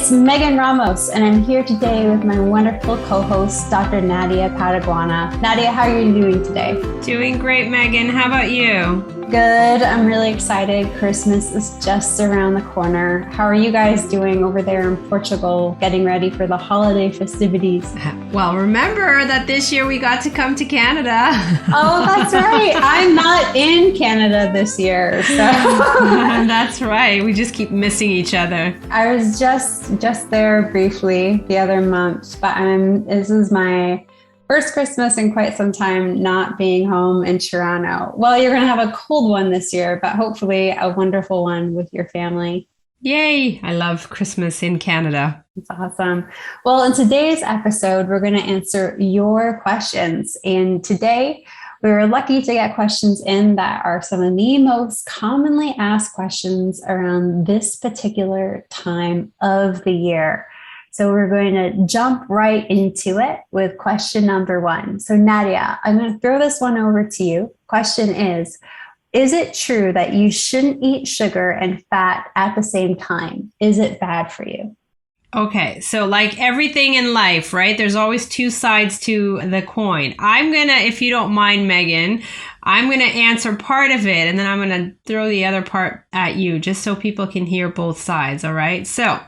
It's Megan Ramos, and I'm here today with my wonderful co-host, Dr. Nadia Pataguana. Nadia, how are you doing today? Doing great, Megan. How about you? Good. I'm really excited. Christmas is just around the corner. How are you guys doing over there in Portugal, getting ready for the holiday festivities? Well, remember that this year we got to come to Canada. Oh, that's right. I'm not in Canada this year. So That's right. We just keep missing each other. I was just there briefly the other month, but this is my first Christmas in quite some time not being home in Toronto. Well, you're going to have a cold one this year, but hopefully a wonderful one with your family. Yay! I love Christmas in Canada. That's awesome. Well, in today's episode, we're going to answer your questions. And today, we were lucky to get questions in that are some of the most commonly asked questions around this particular time of the year. So we're going to jump right into it with question number 1. So Nadia, I'm going to throw this one over to you. Question is it true that you shouldn't eat sugar and fat at the same time? Is it bad for you? Okay, so like everything in life, right? There's always two sides to the coin. I'm going to, if you don't mind, Megan, I'm going to answer part of it and then I'm going to throw the other part at you just so people can hear both sides, all right? So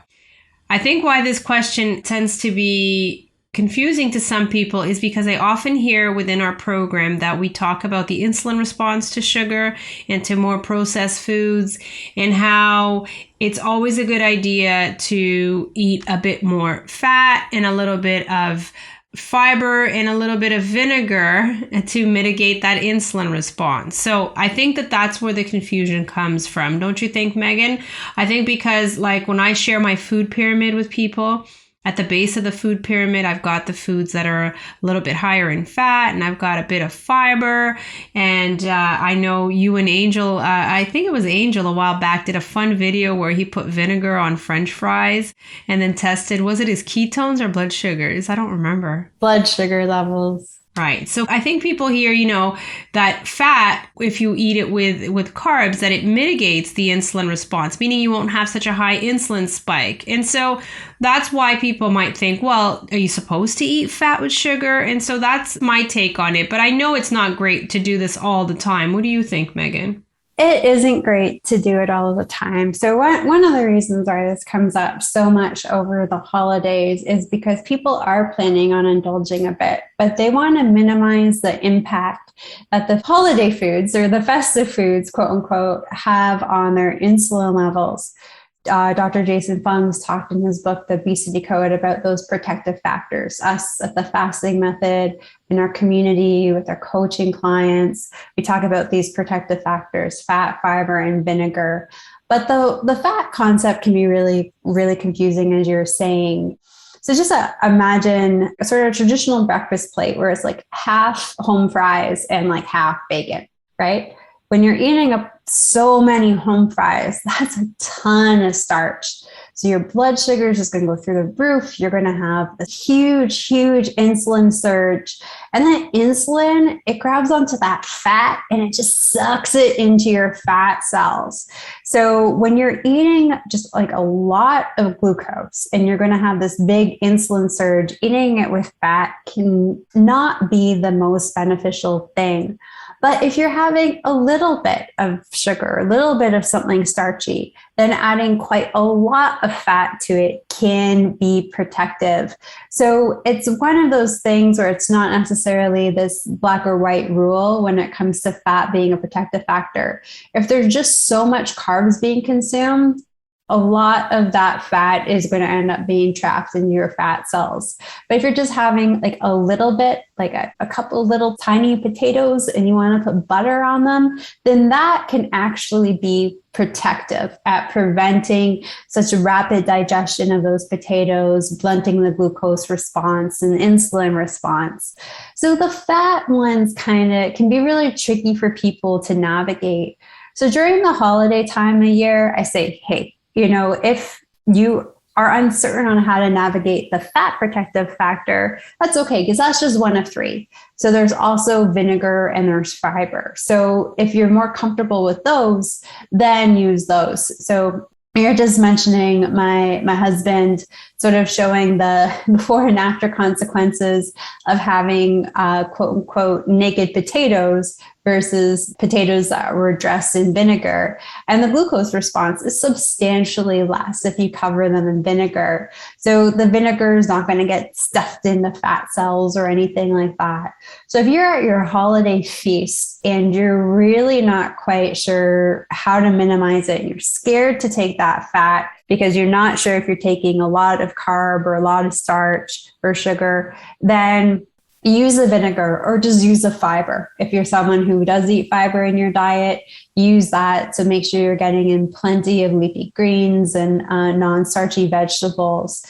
I think why this question tends to be confusing to some people is because I often hear within our program that we talk about the insulin response to sugar and to more processed foods and how it's always a good idea to eat a bit more fat and a little bit of fiber and a little bit of vinegar to mitigate that insulin response. So I think that that's where the confusion comes from. Don't you think, Megan? I think because like when I share my food pyramid with people, at the base of the food pyramid, I've got the foods that are a little bit higher in fat and I've got a bit of fiber. And I know you and Angel, I think it was Angel a while back, did a fun video where he put vinegar on French fries and then tested, was it his ketones or blood sugars? I don't remember. Blood sugar levels. Right. So I think people hear, that fat, if you eat it with carbs, that it mitigates the insulin response, meaning you won't have such a high insulin spike. And so that's why people might think, well, are you supposed to eat fat with sugar? And so that's my take on it. But I know it's not great to do this all the time. What do you think, Megan? It isn't great to do it all the time. So one of the reasons why this comes up so much over the holidays is because people are planning on indulging a bit, but they want to minimize the impact that the holiday foods or the festive foods, quote unquote, have on their insulin levels. Dr. Jason Fung's talked in his book, The Obesity Code, about those protective factors. Us at the fasting method, in our community, with our coaching clients, we talk about these protective factors, fat, fiber, and vinegar. But the fat concept can be really, really confusing, as you're saying. So just imagine a sort of traditional breakfast plate where it's like half home fries and like half bacon, right? When you're eating up so many home fries, that's a ton of starch. So your blood sugar is just going to go through the roof. You're going to have a huge, huge insulin surge. And that insulin, it grabs onto that fat and it just sucks it into your fat cells. So when you're eating just like a lot of glucose and you're going to have this big insulin surge, eating it with fat can not be the most beneficial thing. But if you're having a little bit of sugar, a little bit of something starchy, then adding quite a lot of fat to it can be protective. So it's one of those things where it's not necessarily this black or white rule when it comes to fat being a protective factor. If there's just so much carbs being consumed, a lot of that fat is going to end up being trapped in your fat cells. But if you're just having like a little bit, like a couple little tiny potatoes and you want to put butter on them, then that can actually be protective at preventing such rapid digestion of those potatoes, blunting the glucose response and insulin response. So the fat ones kind of can be really tricky for people to navigate. So during the holiday time of year, I say, hey, if you are uncertain on how to navigate the fat protective factor, that's okay, because that's just one of 3. So there's also vinegar and there's fiber. So if you're more comfortable with those, then use those. So You're just mentioning my husband sort of showing the before and after consequences of having quote unquote naked potatoes versus potatoes that were dressed in vinegar. And the glucose response is substantially less if you cover them in vinegar. So the vinegar is not going to get stuffed into fat cells or anything like that. So if you're at your holiday feast and you're really not quite sure how to minimize it, you're scared to take that fat because you're not sure if you're taking a lot of carb or a lot of starch or sugar, then use the vinegar or just use the fiber. If you're someone who does eat fiber in your diet, use that to make sure you're getting in plenty of leafy greens and non-starchy vegetables.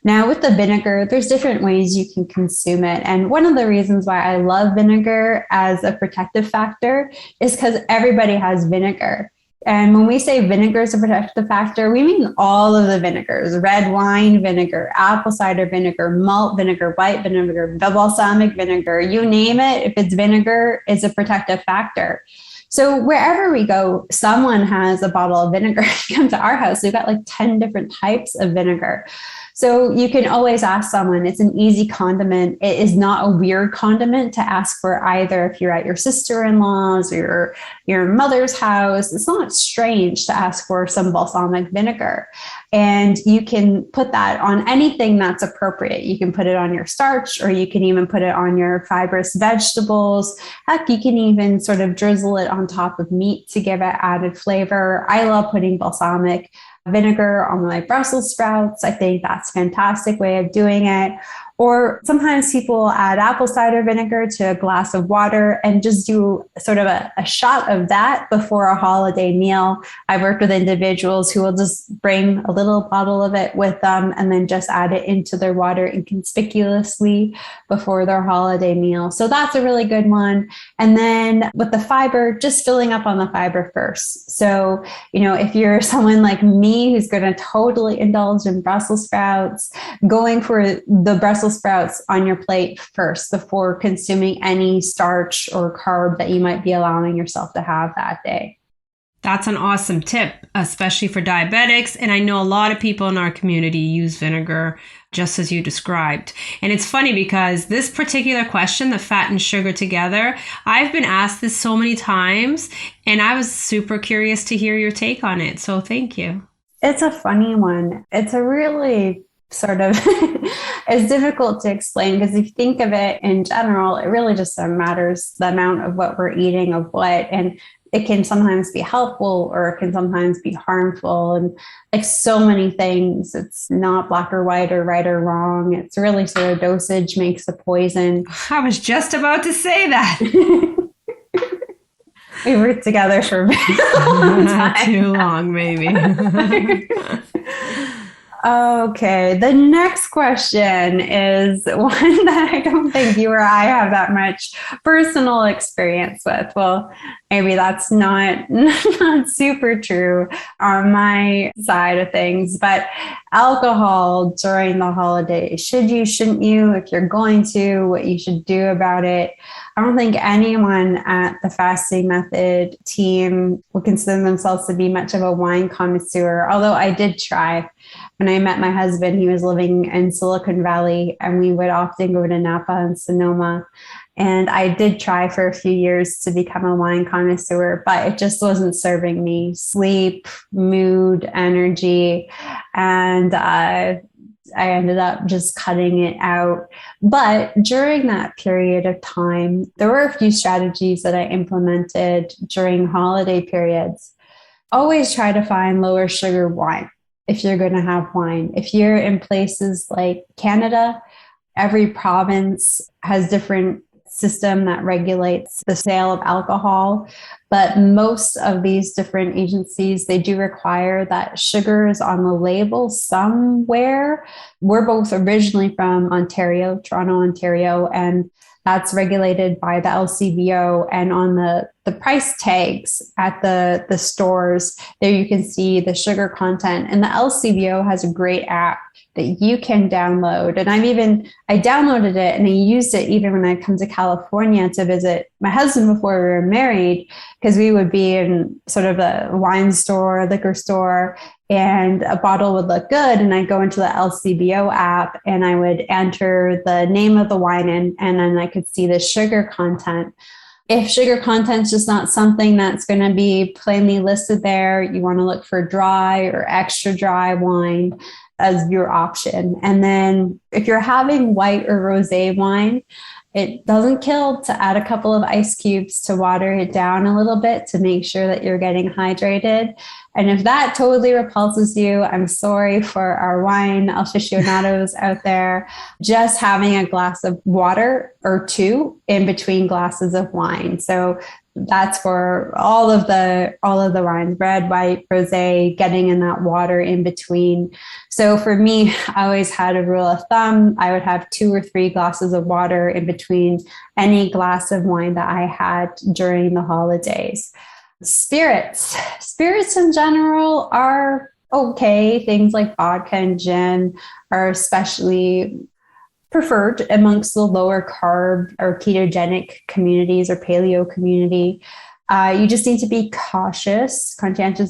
Now, with the vinegar, there's different ways you can consume it. And one of the reasons why I love vinegar as a protective factor is because everybody has vinegar. And when we say vinegar is a protective factor, we mean all of the vinegars: red wine vinegar, apple cider vinegar, malt vinegar, white vinegar, balsamic vinegar, you name it. If it's vinegar, it's a protective factor. So wherever we go, someone has a bottle of vinegar. Come to our house, we've got like 10 different types of vinegar. So you can always ask someone. It's an easy condiment. It is not a weird condiment to ask for either if you're at your sister-in-law's or your mother's house. It's not strange to ask for some balsamic vinegar. And you can put that on anything that's appropriate. You can put it on your starch, or you can even put it on your fibrous vegetables. Heck, you can even sort of drizzle it on top of meat to give it added flavor. I love putting balsamic vinegar on my Brussels sprouts. I think that's a fantastic way of doing it. Or sometimes people add apple cider vinegar to a glass of water and just do sort of a shot of that before a holiday meal. I've worked with individuals who will just bring a little bottle of it with them and then just add it into their water inconspicuously before their holiday meal. So that's a really good one. And then with the fiber, just filling up on the fiber first. So, if you're someone like me who's going to totally indulge in Brussels sprouts, going for the Brussels sprouts on your plate first before consuming any starch or carb that you might be allowing yourself to have that day. That's an awesome tip, especially for diabetics. And I know a lot of people in our community use vinegar just as you described. And it's funny because this particular question, the fat and sugar together, I've been asked this so many times, and I was super curious to hear your take on it. So thank you. It's a funny one. It's a really sort of it's difficult to explain because if you think of it in general, it really just matters the amount of what we're eating of what, and it can sometimes be helpful or it can sometimes be harmful, and like so many things, it's not black or white or right or wrong. It's really sort of dosage makes the poison. I was just about to say that. We worked together for a not too long, maybe. Okay, the next question is one that I don't think you or I have that much personal experience with. Well, maybe that's not super true on my side of things, but alcohol during the holidays, should you, shouldn't you? If you're going to, what you should do about it. I don't think anyone at the Fasting Method team would consider themselves to be much of a wine connoisseur, although I did try. When I met my husband, he was living in Silicon Valley, and we would often go to Napa and Sonoma. And I did try for a few years to become a wine connoisseur, but it just wasn't serving me. Sleep, mood, energy, and I ended up just cutting it out. But during that period of time, there were a few strategies that I implemented during holiday periods. Always try to find lower sugar wine if you're going to have wine. If you're in places like Canada, every province has different system that regulates the sale of alcohol. But most of these different agencies, they do require that sugar is on the label somewhere. We're both originally from Ontario, Toronto, Ontario, and that's regulated by the LCBO. And on the the price tags at the stores. There you can see the sugar content, and the LCBO has a great app that you can download. And I downloaded it and I used it even when I come to California to visit my husband before we were married, because we would be in sort of a wine store, liquor store, and a bottle would look good. And I'd go into the LCBO app and I would enter the name of the wine in, and then I could see the sugar content. If sugar content's just not something that's going to be plainly listed there, you want to look for dry or extra dry wine as your option. And then if you're having white or rosé wine, it doesn't kill to add a couple of ice cubes to water it down a little bit to make sure that you're getting hydrated. And if that totally repulses you, I'm sorry for our wine aficionados out there. Just having a glass of water or two in between glasses of wine. So that's for all of the wines, red, white, rosé, getting in that water in between. So for me, I always had a rule of thumb. I would have 2 or 3 glasses of water in between any glass of wine that I had during the holidays. Spirits in general are okay. Things like vodka and gin are especially preferred amongst the lower carb or ketogenic communities or paleo community. You just need to be conscientious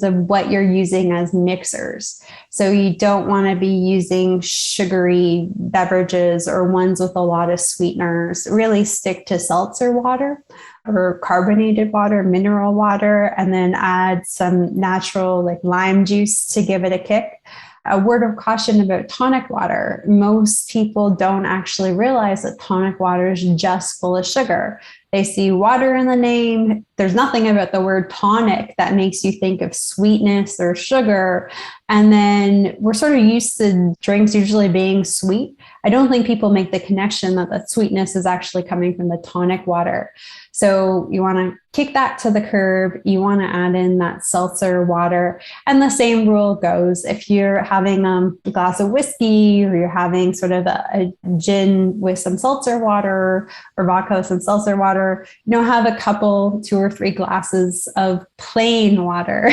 of what you're using as mixers. So you don't want to be using sugary beverages or ones with a lot of sweeteners. Really stick to seltzer water or carbonated water, mineral water, and then add some natural like lime juice to give it a kick. A word of caution about tonic water. Most people don't actually realize that tonic water is just full of sugar. They see water in the name. There's nothing about the word tonic that makes you think of sweetness or sugar. And then we're sort of used to drinks usually being sweet. I don't think people make the connection that the sweetness is actually coming from the tonic water. So you want to kick that to the curb. You want to add in that seltzer water. And the same rule goes if you're having a glass of whiskey or you're having sort of a gin with some seltzer water or vodka with some seltzer water, have a couple, 2 or 3 glasses of plain water.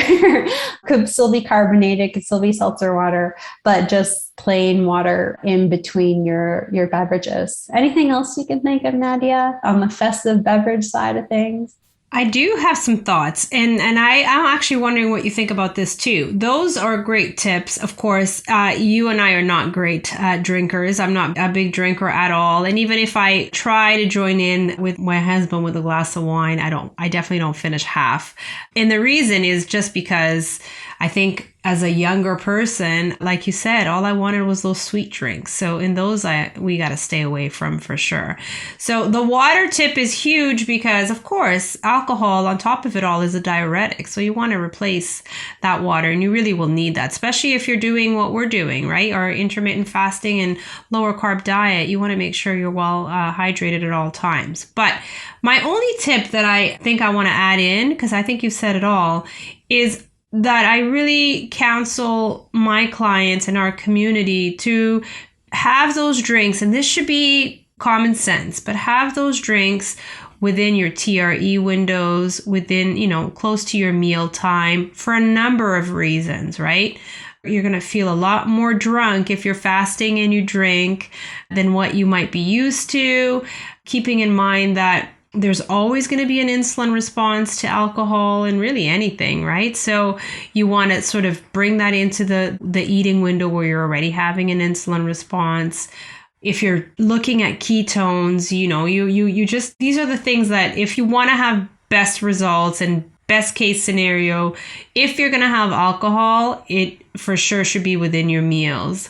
Could still be carbonated, could still be seltzer water, but just plain water in between your beverages. Anything else you can think of, Nadia, on the festive beverage side of things? I do have some thoughts, and I'm actually wondering what you think about this too. Those are great tips. Of course, you and I are not great drinkers. I'm not a big drinker at all. And even if I try to join in with my husband with a glass of wine, I definitely don't finish half. And the reason is just because I think as a younger person, like you said, all I wanted was those sweet drinks. So in those, we got to stay away from for sure. So the water tip is huge because, of course, alcohol on top of it all is a diuretic. So you want to replace that water, and you really will need that, especially if you're doing what we're doing, right? Or intermittent fasting and lower carb diet. You want to make sure you're well hydrated at all times. But my only tip that I think I want to add in, because I think you've said it all, is that I really counsel my clients and our community to have those drinks, and this should be common sense, but have those drinks within your TRE windows, within, close to your meal time for a number of reasons, right? You're going to feel a lot more drunk if you're fasting and you drink than what you might be used to, keeping in mind that there's always going to be an insulin response to alcohol and really anything, right? So you want to sort of bring that into the eating window where you're already having an insulin response. If you're looking at ketones, you just, these are the things that if you want to have best results and best case scenario, if you're going to have alcohol, it for sure should be within your meals.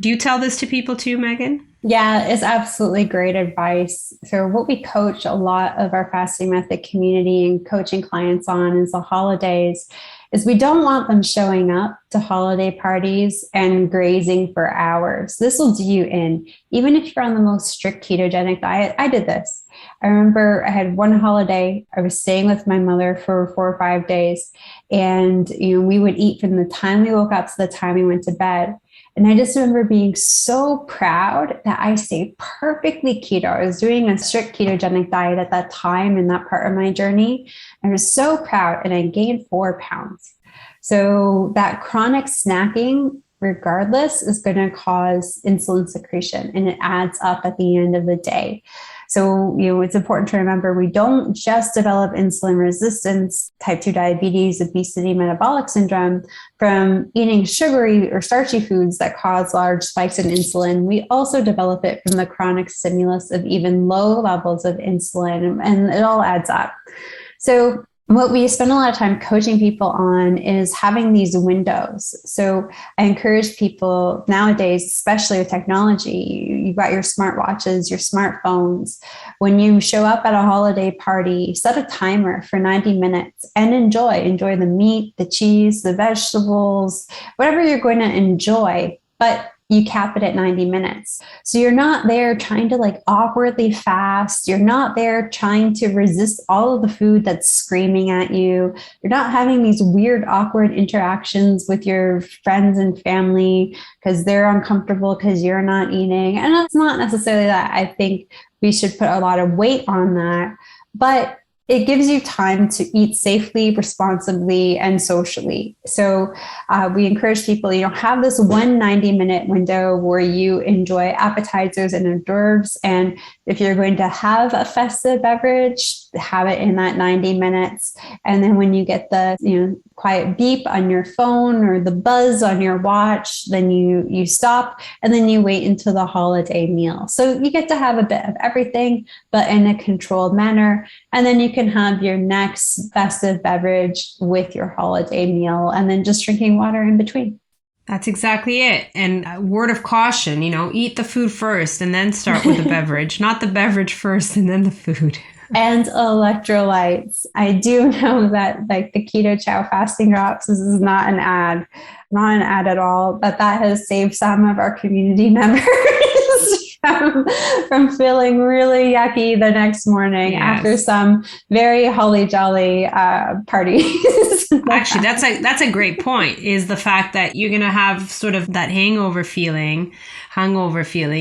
Do you tell this to people too, Megan? Yeah, it's absolutely great advice. So what we coach a lot of our fasting method community and coaching clients on is the holidays, is we don't want them showing up to holiday parties and grazing for hours. This will do you in. Even if you're on the most strict ketogenic diet, I did this. I remember I had one holiday, I was staying with my mother for 4 or 5 days, and we would eat from the time we woke up to the time we went to bed. And I just remember being so proud that I stayed perfectly keto. I was doing a strict ketogenic diet at that time in that part of my journey. I was so proud, and I gained 4 pounds. So that chronic snacking, regardless, is going to cause insulin secretion, and it adds up at the end of the day. So, it's important to remember we don't just develop insulin resistance, type 2 diabetes, obesity, metabolic syndrome from eating sugary or starchy foods that cause large spikes in insulin. We also develop it from the chronic stimulus of even low levels of insulin, and it all adds up. So what we spend a lot of time coaching people on is having these windows. So I encourage people nowadays, especially with technology, you've got your smartwatches, your smartphones. When you show up at a holiday party, set a timer for 90 minutes and enjoy the meat, the cheese, the vegetables, whatever you're going to enjoy. But you cap it at 90 minutes. So you're not there trying to awkwardly fast. You're not there trying to resist all of the food that's screaming at you. You're not having these weird, awkward interactions with your friends and family because they're uncomfortable because you're not eating. And it's not necessarily that I think we should put a lot of weight on that, but it gives you time to eat safely, responsibly, and socially. So we encourage people, have this 90-minute window where you enjoy appetizers and hors d'oeuvres. And if you're going to have a festive beverage, have it in that 90 minutes. And then when you get the quiet beep on your phone or the buzz on your watch, then you stop, and then you wait until the holiday meal. So you get to have a bit of everything, but in a controlled manner. And then you can have your next festive beverage with your holiday meal, and then just drinking water in between. That's exactly it. And a word of caution, eat the food first and then start with the beverage, not the beverage first and then the food. And electrolytes. I do know that the Keto Chow fasting drops, this is not an ad at all, but that has saved some of our community members from feeling really yucky the next morning after some very holly jolly parties. Actually, that's a great point, is the fact that you're going to have sort of that hangover feeling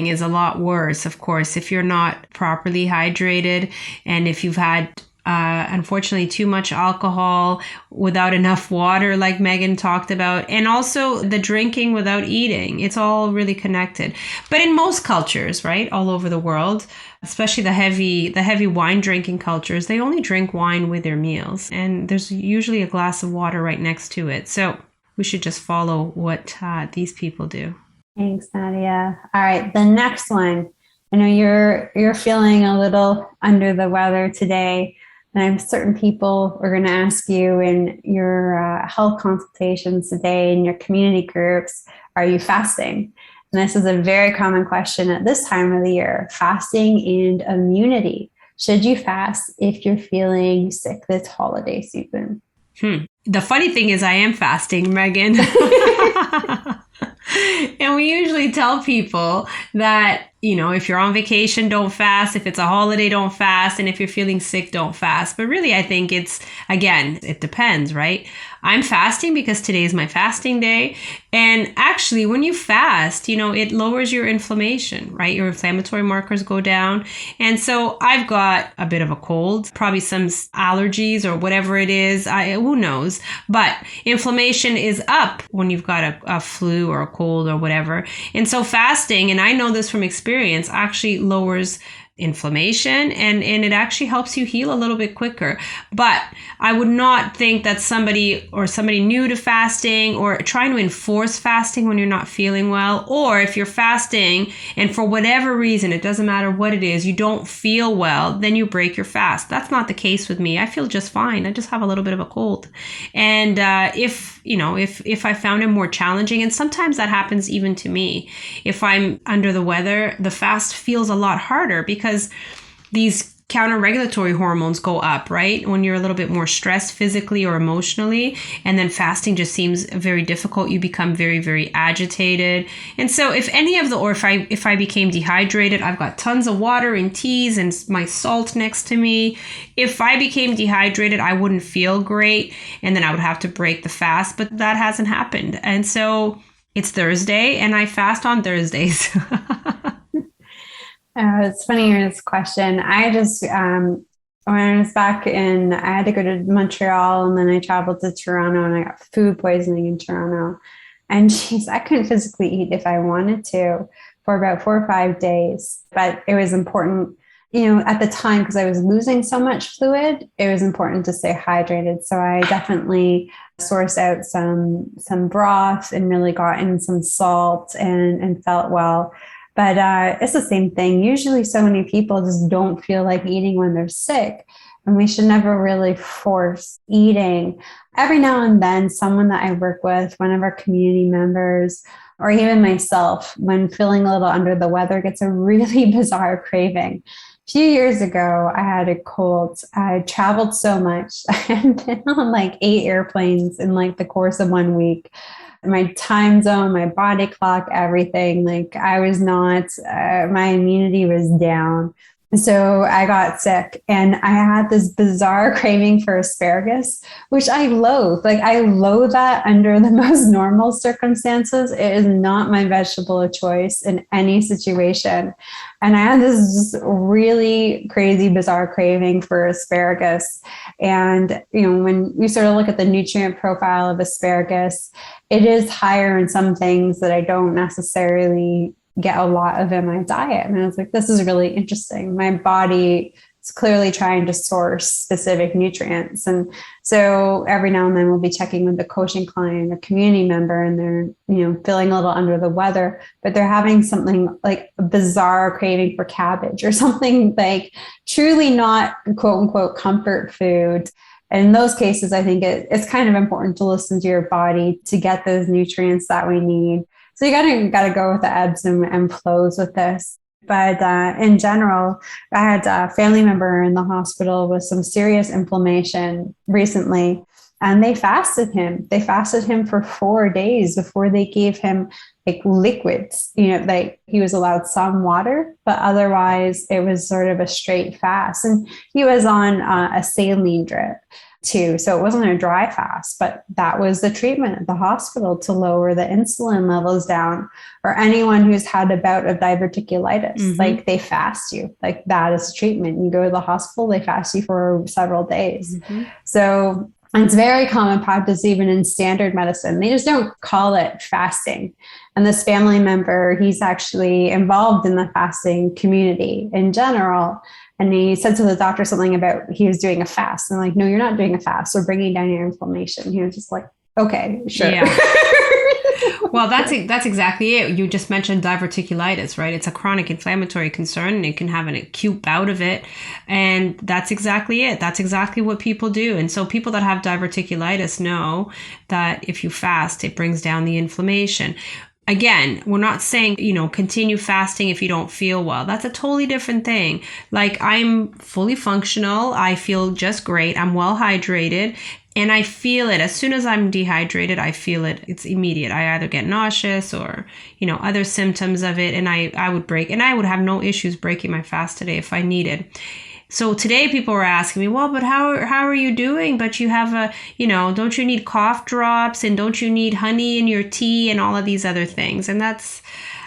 is a lot worse, of course, if you're not properly hydrated and if you've had unfortunately too much alcohol without enough water, like Megan talked about, and also the drinking without eating. It's all really connected. But in most cultures, right, all over the world, especially the heavy wine drinking cultures, they only drink wine with their meals, and there's usually a glass of water right next to it. So we should just follow what these people do. Thanks, Nadia. All right, the next one. I know you're feeling a little under the weather today. And I'm certain people are going to ask you in your health consultations today, in your community groups, are you fasting? And this is a very common question at this time of the year, fasting and immunity. Should you fast if you're feeling sick this holiday season? The funny thing is I am fasting, Megan. And we usually tell people that, if you're on vacation, don't fast. If it's a holiday, don't fast. And if you're feeling sick, don't fast. But really, I think it depends, right? I'm fasting because today is my fasting day. And actually, when you fast, it lowers your inflammation, right? Your inflammatory markers go down. And so I've got a bit of a cold, probably some allergies or whatever it is. Who knows? But inflammation is up when you've got a flu or a cold or whatever. And so fasting, and I know this from experience, actually lowers inflammation and it actually helps you heal a little bit quicker. But I would not think that somebody new to fasting or trying to enforce fasting when you're not feeling well, or if you're fasting and for whatever reason, it doesn't matter what it is, you don't feel well, then you break your fast. That's not the case with me. I feel just fine. I just have a little bit of a cold. And if I found it more challenging, and sometimes that happens even to me, if I'm under the weather, the fast feels a lot harder because these counter-regulatory hormones go up, right? When you're a little bit more stressed physically or emotionally, and then fasting just seems very difficult. You become very, very agitated. And so if I became dehydrated, I've got tons of water and teas and my salt next to me. If I became dehydrated, I wouldn't feel great, and then I would have to break the fast, but that hasn't happened. And so it's Thursday, and I fast on Thursdays. It's funny hearing this question. I just, when I was back I had to go to Montreal, and then I traveled to Toronto, and I got food poisoning in Toronto. And I couldn't physically eat if I wanted to for about 4 or 5 days. But it was important, at the time, because I was losing so much fluid, it was important to stay hydrated. So I definitely sourced out some broth and really got in some salt and felt well. But it's the same thing. Usually so many people just don't feel like eating when they're sick. And we should never really force eating. Every now and then, someone that I work with, one of our community members, or even myself, when feeling a little under the weather, gets a really bizarre craving. A few years ago, I had a cold. I traveled so much. I had been on like 8 airplanes in like the course of 1 week. My time zone, my body clock, everything. Like I was not, my immunity was down. So I got sick, and I had this bizarre craving for asparagus, which I loathe. Like I loathe that under the most normal circumstances. It is not my vegetable of choice in any situation. And I had this just really crazy, bizarre craving for asparagus. And, when you sort of look at the nutrient profile of asparagus, it is higher in some things that I don't necessarily get a lot of in my diet. And I was like, this is really interesting. My body is clearly trying to source specific nutrients. And so every now and then we'll be checking with the coaching client or community member, and they're, feeling a little under the weather, but they're having something like a bizarre craving for cabbage or something like truly not quote unquote comfort food. And in those cases, I think it's kind of important to listen to your body to get those nutrients that we need. So you gotta go with the ebbs and flows with this. But in general, I had a family member in the hospital with some serious inflammation recently, and they fasted him. They fasted him for 4 days before they gave him like liquids. Like he was allowed some water, but otherwise it was sort of a straight fast. And he was on a saline drip too. So it wasn't a dry fast, but that was the treatment at the hospital to lower the insulin levels down. Or anyone who's had a bout of diverticulitis, like they fast you, like that is treatment. You go to the hospital, they fast you for several days. So it's very common practice, even in standard medicine. They just don't call it fasting. And this family member, he's actually involved in the fasting community in general. And he said to the doctor something about he was doing a fast. And I'm like, no, you're not doing a fast. We're bringing down your inflammation. He was just like, okay, sure. Yeah. Well, that's exactly it. You just mentioned diverticulitis, right? It's a chronic inflammatory concern, and it can have an acute bout of it. And that's exactly it. That's exactly what people do. And so people that have diverticulitis know that if you fast, it brings down the inflammation. Again, we're not saying, continue fasting if you don't feel well. That's a totally different thing. Like I'm fully functional. I feel just great. I'm well hydrated. And I feel it. As soon as I'm dehydrated, I feel it. It's immediate. I either get nauseous or, other symptoms of it. And I would break. And I would have no issues breaking my fast today if I needed. So today people were asking me, well, but how are you doing? But you have don't you need cough drops, and don't you need honey in your tea and all of these other things? And that's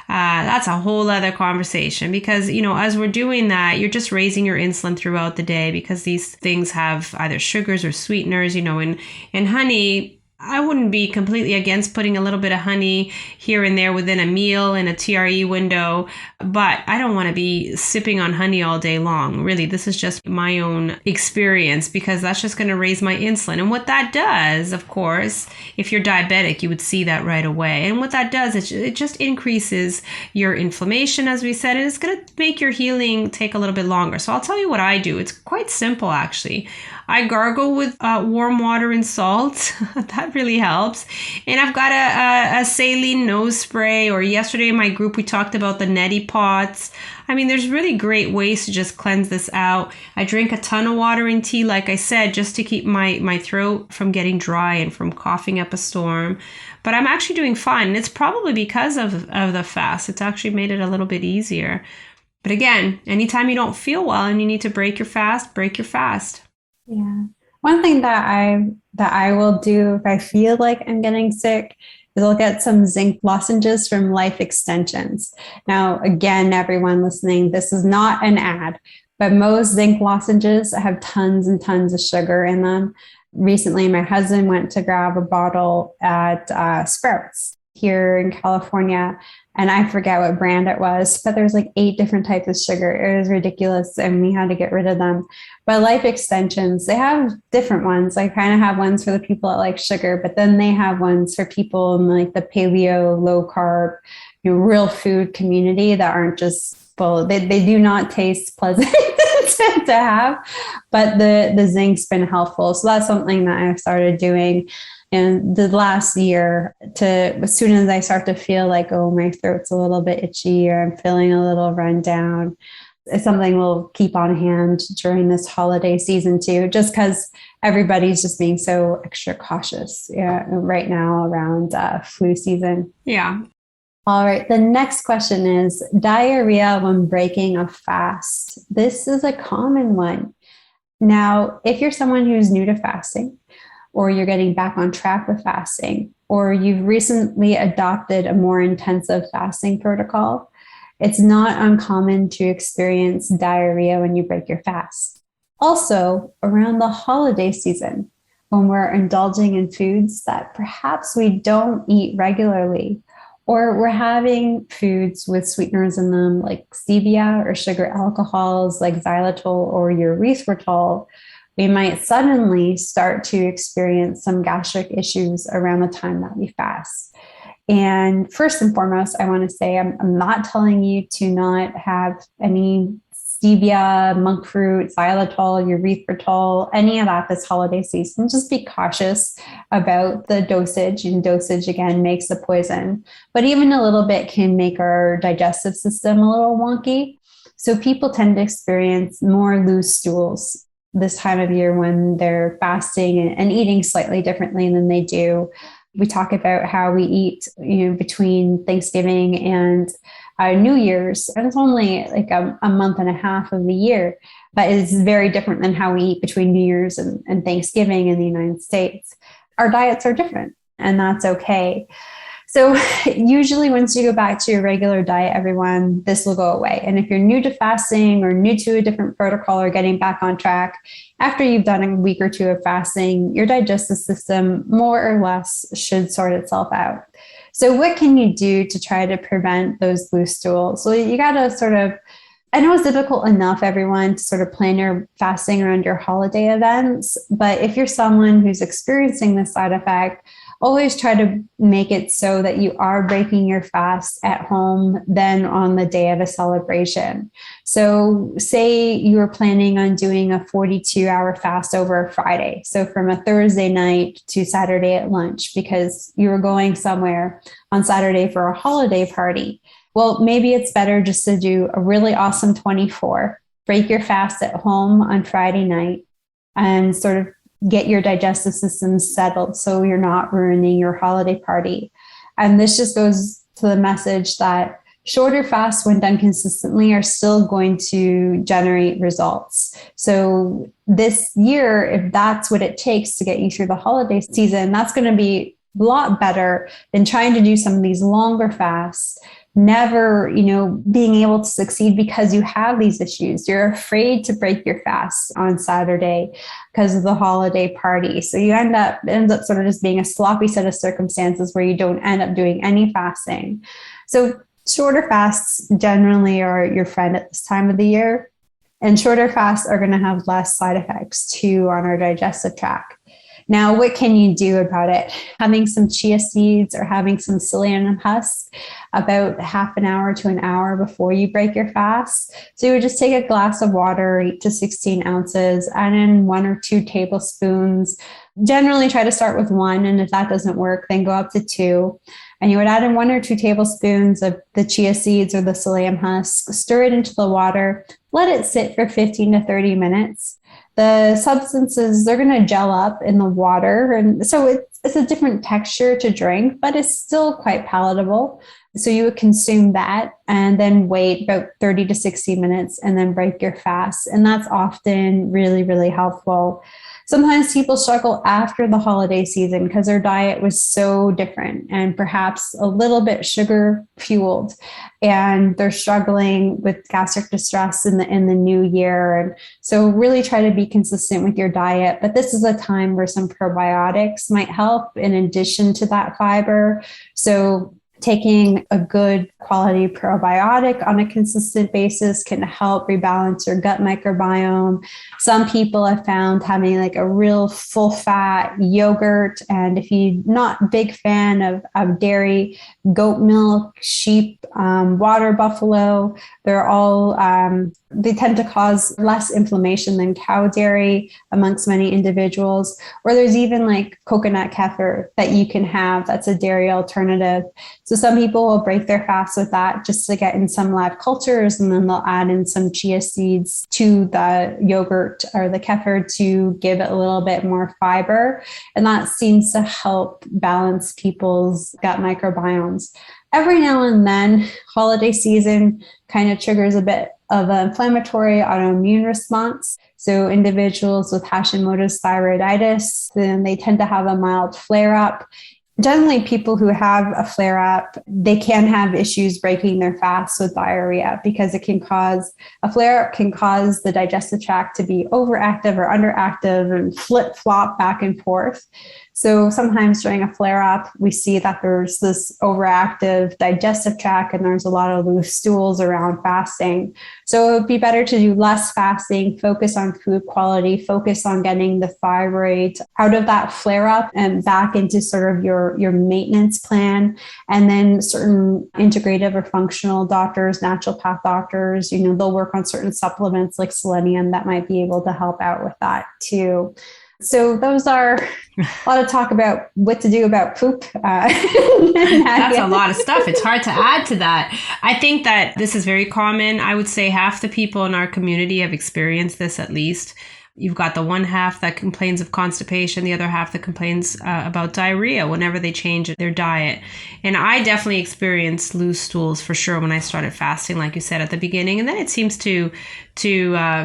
a whole other conversation, because, as we're doing that, you're just raising your insulin throughout the day, because these things have either sugars or sweeteners, and honey. I wouldn't be completely against putting a little bit of honey here and there within a meal in a TRE window, but I don't want to be sipping on honey all day long. Really, this is just my own experience, because that's just going to raise my insulin. And what that does, of course, if you're diabetic, you would see that right away. And what that does is it just increases your inflammation, as we said, and it's going to make your healing take a little bit longer. So I'll tell you what I do. It's quite simple, actually. I gargle with warm water and salt. That really helps. And I've got a saline nose spray, or yesterday in my group we talked about the neti pots. I mean, there's really great ways to just cleanse this out. I drink a ton of water and tea, like I said, just to keep my throat from getting dry and from coughing up a storm. But I'm actually doing fine. And it's probably because of the fast. It's actually made it a little bit easier. But again, anytime you don't feel well and you need to break your fast, break your fast. Yeah. One thing that I will do if I feel like I'm getting sick is I'll get some zinc lozenges from Life Extensions. Now, again, everyone listening, this is not an ad, but most zinc lozenges have tons and tons of sugar in them. Recently, my husband went to grab a bottle at Sprouts here in California, and I forget what brand it was, but there's like 8 different types of sugar. It was ridiculous, and we had to get rid of them. But Life Extensions, they have different ones. I kind of have ones for the people that like sugar, but then they have ones for people in like the paleo, low carb, real food community that aren't just full. They do not taste pleasant to have, but the zinc's been helpful. So that's something that I've started doing. And the last year, as soon as I start to feel like, oh, my throat's a little bit itchy or I'm feeling a little run down, it's something we'll keep on hand during this holiday season too, just because everybody's just being so extra cautious right now around flu season. Yeah. All right. The next question is diarrhea when breaking a fast. This is a common one. Now, if you're someone who's new to fasting, or you're getting back on track with fasting, or you've recently adopted a more intensive fasting protocol, it's not uncommon to experience diarrhea when you break your fast. Also, around the holiday season, when we're indulging in foods that perhaps we don't eat regularly, or we're having foods with sweeteners in them like stevia or sugar alcohols like xylitol or erythritol, we might suddenly start to experience some gastric issues around the time that we fast. And first and foremost, I want to say I'm not telling you to not have any stevia, monk fruit, xylitol, erythritol, any of that this holiday season. Just be cautious about the dosage. And dosage, again, makes the poison. But even a little bit can make our digestive system a little wonky. So people tend to experience more loose stools this time of year when they're fasting and eating slightly differently than they do. We talk about how we eat, between Thanksgiving and New Year's, and it's only like a month and a half of the year, but it's very different than how we eat between New Year's and Thanksgiving in the United States. Our diets are different, and that's okay. So usually once you go back to your regular diet, everyone, this will go away. And if you're new to fasting or new to a different protocol or getting back on track, after you've done a week or two of fasting, your digestive system more or less should sort itself out. So what can you do to try to prevent those loose stools? So you got to I know it's difficult enough, everyone, to sort of plan your fasting around your holiday events. But if you're someone who's experiencing this side effect, always try to make it so that you are breaking your fast at home then on the day of a celebration. So say you were planning on doing a 42-hour fast over a Friday. So from a Thursday night to Saturday at lunch, because you were going somewhere on Saturday for a holiday party. Well, maybe it's better just to do a really awesome 24, break your fast at home on Friday night, and sort of get your digestive system settled so you're not ruining your holiday party. And this just goes to the message that shorter fasts, when done consistently, are still going to generate results. So this year, if that's what it takes to get you through the holiday season, that's going to be a lot better than trying to do some of these longer fasts, never, being able to succeed because you have these issues. You're afraid to break your fast on Saturday because of the holiday party. So it ends up sort of just being a sloppy set of circumstances where you don't end up doing any fasting. So shorter fasts generally are your friend at this time of the year, and shorter fasts are going to have less side effects too on our digestive tract. Now, what can you do about it? Having some chia seeds or having some psyllium husk about half an hour to an hour before you break your fast. So you would just take a glass of water, 8 to 16 ounces, add in 1 or 2 tablespoons. Generally try to start with 1, and if that doesn't work, then go up to 2. And you would add in 1 or 2 tablespoons of the chia seeds or the psyllium husk, stir it into the water, let it sit for 15 to 30 minutes. The substances, they're going to gel up in the water. And so it's a different texture to drink, but it's still quite palatable. So you would consume that and then wait about 30 to 60 minutes and then break your fast. And that's often really, really helpful. Sometimes people struggle after the holiday season because their diet was so different and perhaps a little bit sugar fueled, and they're struggling with gastric distress in the new year. And so really try to be consistent with your diet. But this is a time where some probiotics might help in addition to that fiber. So taking a good quality probiotic on a consistent basis can help rebalance your gut microbiome. Some people have found having like a real full fat yogurt, and if you're not a big fan of dairy, goat milk, sheep, water buffalo, they're all, they tend to cause less inflammation than cow dairy amongst many individuals. Or there's even like coconut kefir that you can have. That's a dairy alternative. So some people will break their fast with that just to get in some live cultures, and then they'll add in some chia seeds to the yogurt or the kefir to give it a little bit more fiber. And that seems to help balance people's gut microbiomes. Every now and then, holiday season kind of triggers a bit of an inflammatory autoimmune response. So individuals with Hashimoto's thyroiditis, then they tend to have a mild flare-up. Generally, people who have a flare-up, they can have issues breaking their fast with diarrhea, because a flare-up can cause the digestive tract to be overactive or underactive and flip-flop back and forth. So sometimes during a flare-up, we see that there's this overactive digestive tract and there's a lot of loose stools around fasting. So it would be better to do less fasting, focus on food quality, focus on getting the thyroid out of that flare-up and back into sort of your maintenance plan. And then certain integrative or functional doctors, naturopath doctors, they'll work on certain supplements like selenium that might be able to help out with that too. So those are a lot of talk about what to do about poop. That's a lot of stuff. It's hard to add to that. I think that this is very common. I would say half the people in our community have experienced this at least. You've got the one half that complains of constipation, the other half that complains about diarrhea whenever they change their diet. And I definitely experienced loose stools for sure when I started fasting, like you said at the beginning. And then it seems to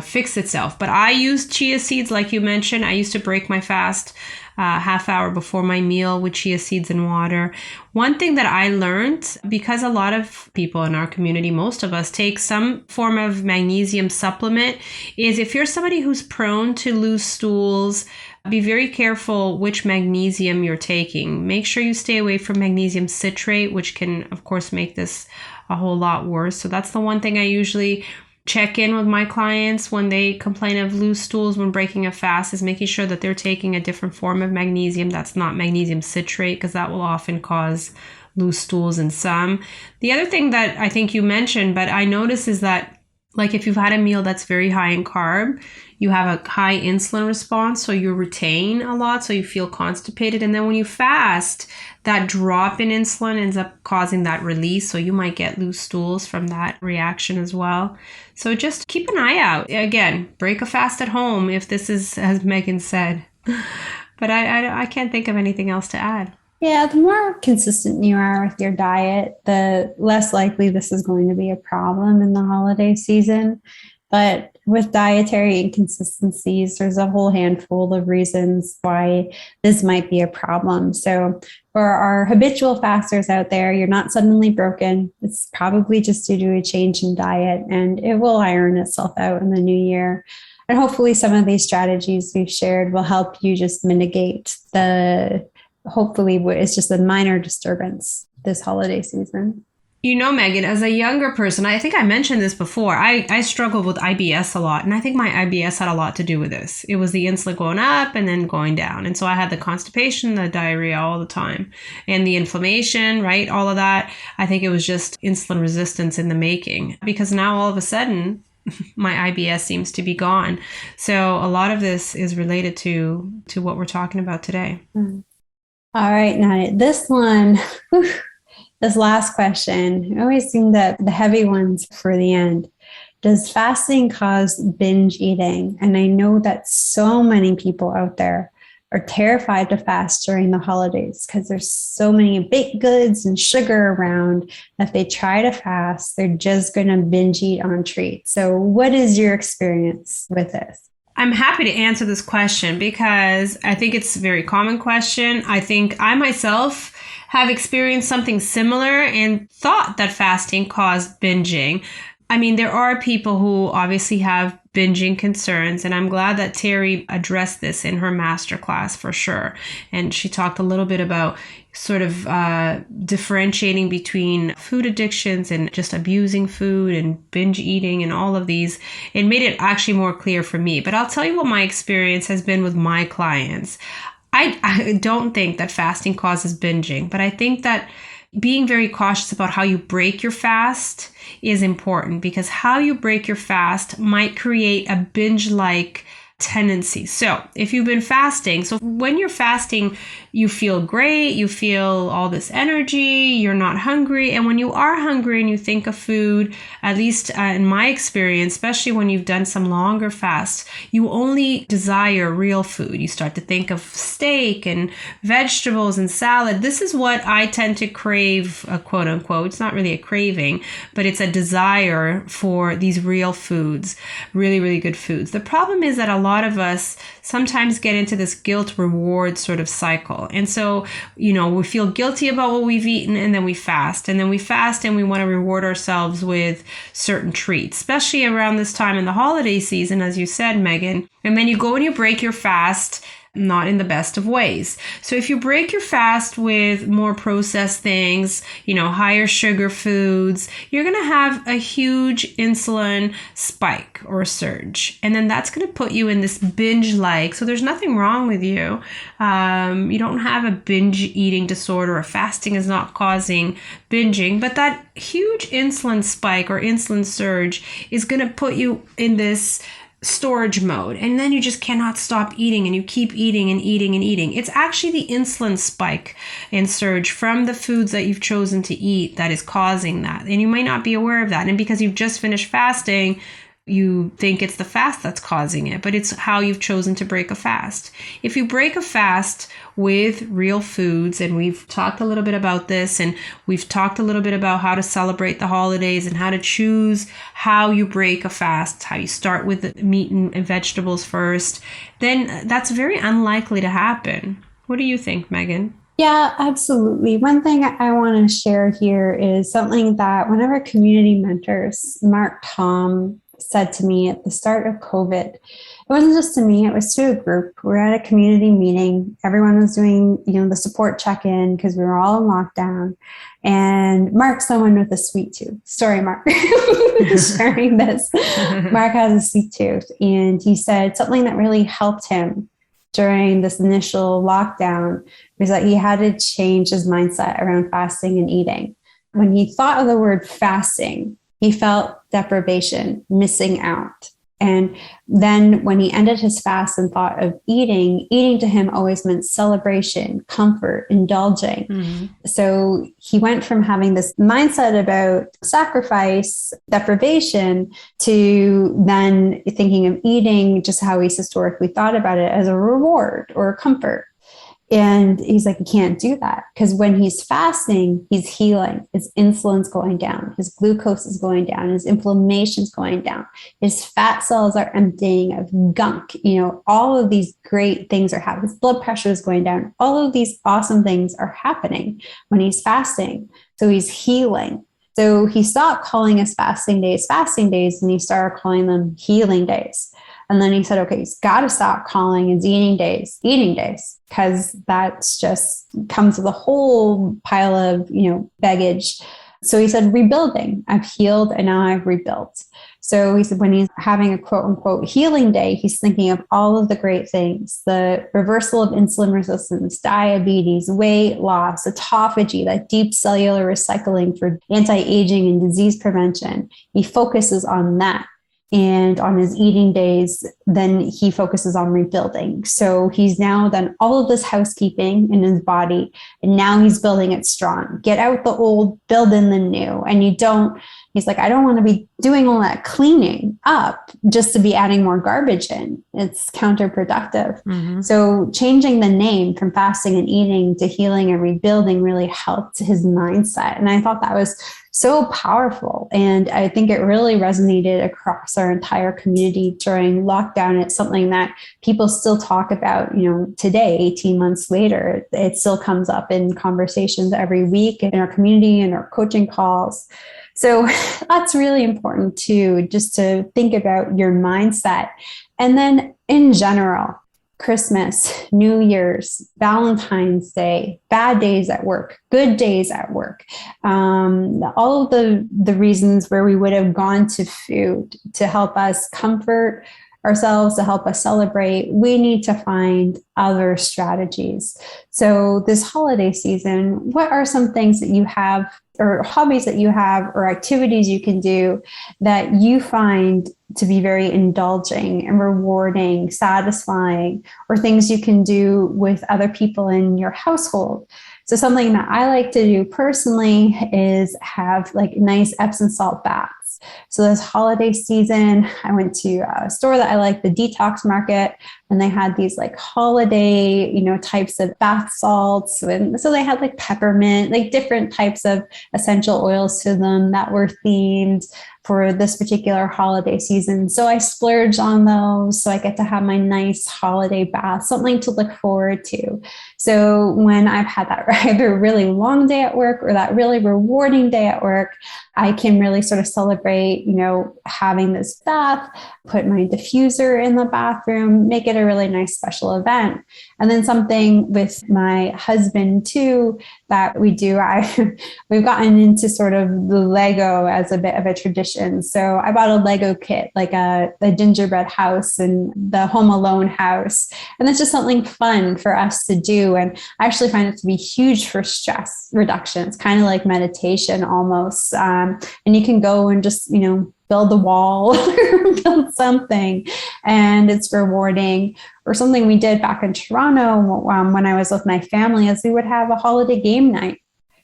fix itself. But I used chia seeds, like you mentioned. I used to break my fast half hour before my meal with chia seeds and water. One thing that I learned, because a lot of people in our community, most of us, take some form of magnesium supplement, is if you're somebody who's prone to loose stools, be very careful which magnesium you're taking. Make sure you stay away from magnesium citrate, which can, of course, make this a whole lot worse. So that's the one thing I usually check in with my clients when they complain of loose stools when breaking a fast, is making sure that they're taking a different form of magnesium that's not magnesium citrate, because that will often cause loose stools in some. The other thing that I think you mentioned, but I notice, is that like if you've had a meal that's very high in carb, you have a high insulin response, so you retain a lot, so you feel constipated. And then when you fast, that drop in insulin ends up causing that release, so you might get loose stools from that reaction as well. So just keep an eye out. Again, break a fast at home if this is, as Megan said. But I can't think of anything else to add. Yeah, the more consistent you are with your diet, the less likely this is going to be a problem in the holiday season. But with dietary inconsistencies, there's a whole handful of reasons why this might be a problem. So for our habitual fasters out there, you're not suddenly broken. It's probably just due to a change in diet, and it will iron itself out in the new year. And hopefully some of these strategies we've shared will help you just mitigate hopefully it's just a minor disturbance this holiday season. You know, Megan, as a younger person, I think I mentioned this before. I struggled with IBS a lot, and I think my IBS had a lot to do with this. It was the insulin going up and then going down. And so I had the constipation, the diarrhea all the time, and the inflammation, right? All of that. I think it was just insulin resistance in the making, because now all of a sudden, my IBS seems to be gone. So a lot of this is related to what we're talking about today. All right, now this one, whew, this last question, I always seem that the heavy ones for the end. Does fasting cause binge eating? And I know that so many people out there are terrified to fast during the holidays because there's so many baked goods and sugar around that if they try to fast, they're just going to binge eat on treats. So what is your experience with this? I'm happy to answer this question because I think it's a very common question. I think I myself have experienced something similar and thought that fasting caused binging. I mean, there are people who obviously have binging concerns, and I'm glad that Terry addressed this in her masterclass for sure. And she talked a little bit about sort of differentiating between food addictions and just abusing food and binge eating and all of these. It made it actually more clear for me. But I'll tell you what my experience has been with my clients. I don't think that fasting causes binging, but I think that being very cautious about how you break your fast is important, because how you break your fast might create a binge-like tendency. So if you've been fasting, so when you're fasting, you feel great, you feel all this energy, you're not hungry. And when you are hungry and you think of food, at least in my experience, especially when you've done some longer fasts, you only desire real food. You start to think of steak and vegetables and salad. This is what I tend to crave, quote unquote. It's not really a craving, but it's a desire for these real foods, really, really good foods. The problem is that a lot of us sometimes get into this guilt reward sort of cycle. And so, we feel guilty about what we've eaten, and then we fast. And then we fast and we want to reward ourselves with certain treats, especially around this time in the holiday season, as you said, Megan. And then you go and you break your fast, not in the best of ways. So if you break your fast with more processed things, higher sugar foods, you're going to have a huge insulin spike or surge. And then that's going to put you in this binge-like. So there's nothing wrong with you. You don't have a binge eating disorder, or fasting is not causing binging, but that huge insulin spike or insulin surge is going to put you in this storage mode, and then you just cannot stop eating, and you keep eating and eating and eating. It's actually the insulin spike and surge from the foods that you've chosen to eat that is causing that, and you might not be aware of that. And because you've just finished fasting, you think it's the fast that's causing it, but it's how you've chosen to break a fast. If you break a fast with real foods, and we've talked a little bit about this, and we've talked a little bit about how to celebrate the holidays and how to choose how you break a fast, how you start with the meat and vegetables first, then that's very unlikely to happen. What do you think, Megan? Yeah, absolutely. One thing I want to share here is something that one of our community mentors, Mark Tom, said to me at the start of COVID. It wasn't just to me, it was to a group. We were at a community meeting. Everyone was doing, the support check-in because we were all in lockdown. And Mark's someone with a sweet tooth. Sorry, Mark, sharing this. Mark has a sweet tooth. And he said something that really helped him during this initial lockdown was that he had to change his mindset around fasting and eating. When he thought of the word fasting, he felt deprivation, missing out. And then when he ended his fast and thought of eating to him always meant celebration, comfort, indulging. Mm-hmm. So he went from having this mindset about sacrifice, deprivation, to then thinking of eating just how he's historically thought about it, as a reward or a comfort. And he's like, you can't do that, because when he's fasting, he's healing. His insulin's going down. His glucose is going down. His inflammation's going down. His fat cells are emptying of gunk. All of these great things are happening. His blood pressure is going down. All of these awesome things are happening when he's fasting. So he's healing. So he stopped calling his fasting days, and he started calling them healing days. And then he said, okay, he's got to stop calling his eating days, because that's just comes with a whole pile of, baggage. So he said, rebuilding. I've healed and now I've rebuilt. So he said, when he's having a quote unquote healing day, he's thinking of all of the great things: the reversal of insulin resistance, diabetes, weight loss, autophagy, that deep cellular recycling for anti-aging and disease prevention. He focuses on that. And on his eating days, then he focuses on rebuilding. So he's now done all of this housekeeping in his body, and now he's building it strong. Get out the old, build in the new. And he's like, I don't want to be doing all that cleaning up just to be adding more garbage in. It's counterproductive. Mm-hmm. So changing the name from fasting and eating to healing and rebuilding really helped his mindset. And I thought that was so powerful. And I think it really resonated across our entire community during lockdown. It's something that people still talk about, today, 18 months later. It still comes up in conversations every week in our community and our coaching calls. So that's really important too, just to think about your mindset. And then in general, Christmas, New Year's, Valentine's Day, bad days at work, good days at work, all of the reasons where we would have gone to food to help us comfort ourselves, to help us celebrate, we need to find other strategies. So this holiday season, what are some things that you have, or hobbies that you have, or activities you can do that you find to be very indulging and rewarding, satisfying, or things you can do with other people in your household? So something that I like to do personally is have like nice Epsom salt baths. So this holiday season, I went to a store that I like, the Detox Market, and they had these like holiday, types of bath salts. And so they had like peppermint, like different types of essential oils to them that were themed for this particular holiday season. So I splurged on those. So I get to have my nice holiday bath, something to look forward to. So when I've had that either really long day at work or that really rewarding day at work, I can really sort of celebrate, having this bath, put my diffuser in the bathroom, make it a really nice special event. And then something with my husband too that we do, we've gotten into sort of the Lego as a bit of a tradition. So I bought a Lego kit, like a gingerbread house and the Home Alone house. And that's just something fun for us to do. And I actually find it to be huge for stress reduction. It's kind of like meditation almost. And you can go and just, build a wall or build something, and it's rewarding. Or something we did back in Toronto when I was with my family is we would have a holiday game night.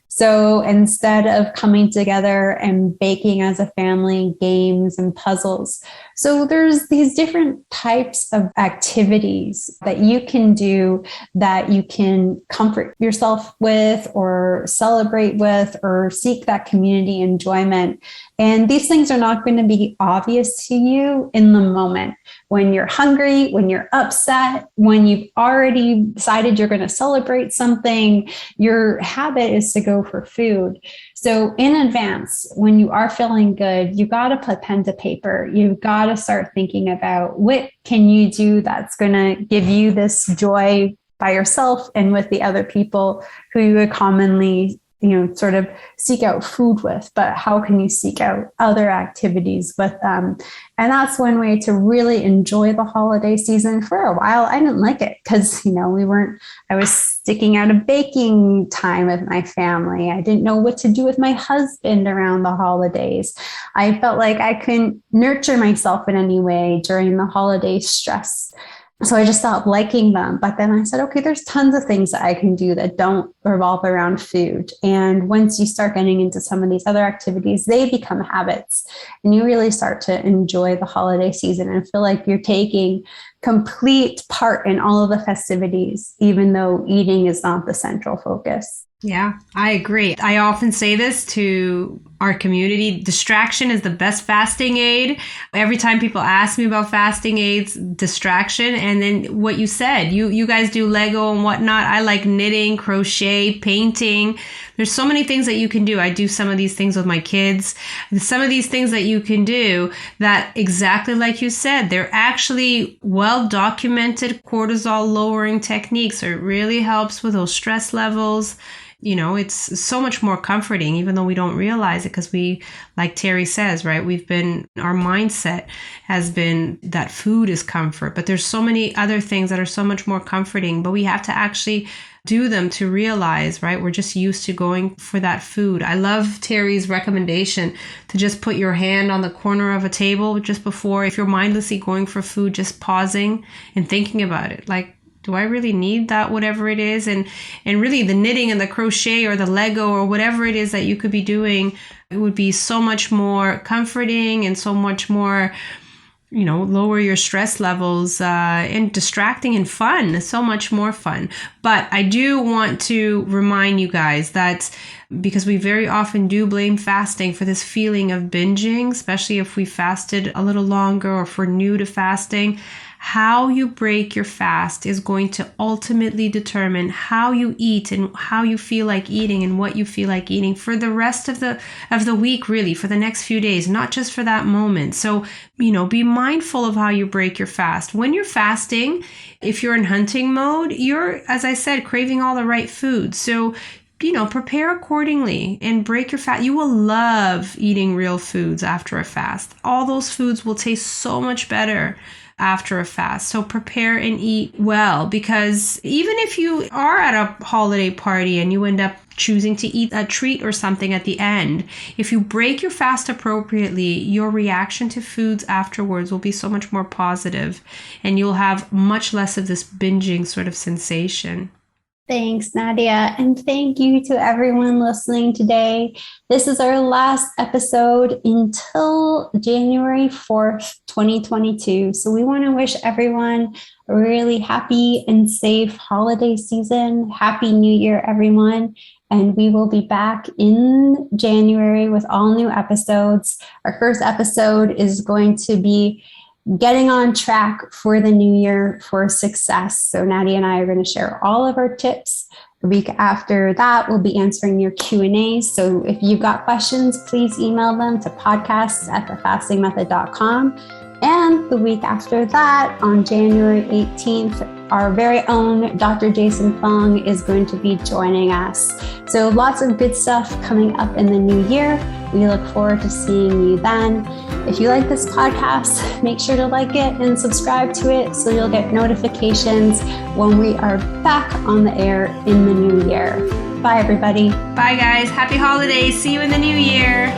So instead of coming together and baking as a family, games and puzzles. So there's these different types of activities that you can do that you can comfort yourself with or celebrate with or seek that community enjoyment. And these things are not going to be obvious to you in the moment. When you're hungry, when you're upset, when you've already decided you're going to celebrate something, your habit is to go for food. So in advance, when you are feeling good, you got to put pen to paper. You've got to start thinking about what can you do that's going to give you this joy by yourself and with the other people who you would commonly sort of seek out food with, but how can you seek out other activities with them? And that's one way to really enjoy the holiday season. For a while, I didn't like it because, I was sticking out a baking time with my family. I didn't know what to do with my husband around the holidays. I felt like I couldn't nurture myself in any way during the holiday stress. So I just stopped liking them. But then I said, okay, there's tons of things that I can do that don't revolve around food. And once you start getting into some of these other activities, they become habits. And you really start to enjoy the holiday season and feel like you're taking complete part in all of the festivities, even though eating is not the central focus. Yeah, I agree. I often say this to our community. Distraction is the best fasting aid. Every time people ask me about fasting aids, distraction. And then what you said, you guys do Lego and whatnot. I like knitting, crochet, painting. There's so many things that you can do. I do some of these things with my kids. Some of these things that you can do that, exactly like you said, they're actually well-documented cortisol lowering techniques. So it really helps with those stress levels. it's so much more comforting, even though we don't realize it, because we, like Terry says, right, our mindset has been that food is comfort, but there's so many other things that are so much more comforting, but we have to actually do them to realize, right? We're just used to going for that food. I love Terry's recommendation to just put your hand on the corner of a table just before, if you're mindlessly going for food, just pausing and thinking about it. Like, do I really need that, whatever it is? And really the knitting and the crochet or the Lego or whatever it is that you could be doing, it would be so much more comforting and so much more, lower your stress levels and distracting and fun. It's so much more fun. But I do want to remind you guys that, because we very often do blame fasting for this feeling of binging, especially if we fasted a little longer or if we're new to fasting, how you break your fast is going to ultimately determine how you eat and how you feel like eating and what you feel like eating for the rest of the week, really, for the next few days, not just for that moment. So, be mindful of how you break your fast. When you're fasting, if you're in hunting mode, you're, as I said, craving all the right foods. So, prepare accordingly and break your fast. You will love eating real foods after a fast. All those foods will taste so much better after a fast. So prepare and eat well, because even if you are at a holiday party and you end up choosing to eat a treat or something at the end, if you break your fast appropriately, your reaction to foods afterwards will be so much more positive and you'll have much less of this binging sort of sensation. Thanks, Nadia. And thank you to everyone listening today. This is our last episode until January 4th, 2022. So we want to wish everyone a really happy and safe holiday season. Happy New Year, everyone. And we will be back in January with all new episodes. Our first episode is going to be getting on track for the new year for success. So Nadia and I are going to share all of our tips. The week after that, we'll be answering your Q&As. So if you've got questions, please email them to podcasts@thefastingmethod.com. And the week after that, on January 18th, our very own Dr. Jason Fung is going to be joining us. So lots of good stuff coming up in the new year. We look forward to seeing you then. If you like this podcast, make sure to like it and subscribe to it so you'll get notifications when we are back on the air in the new year. Bye, everybody. Bye, guys. Happy holidays. See you in the new year.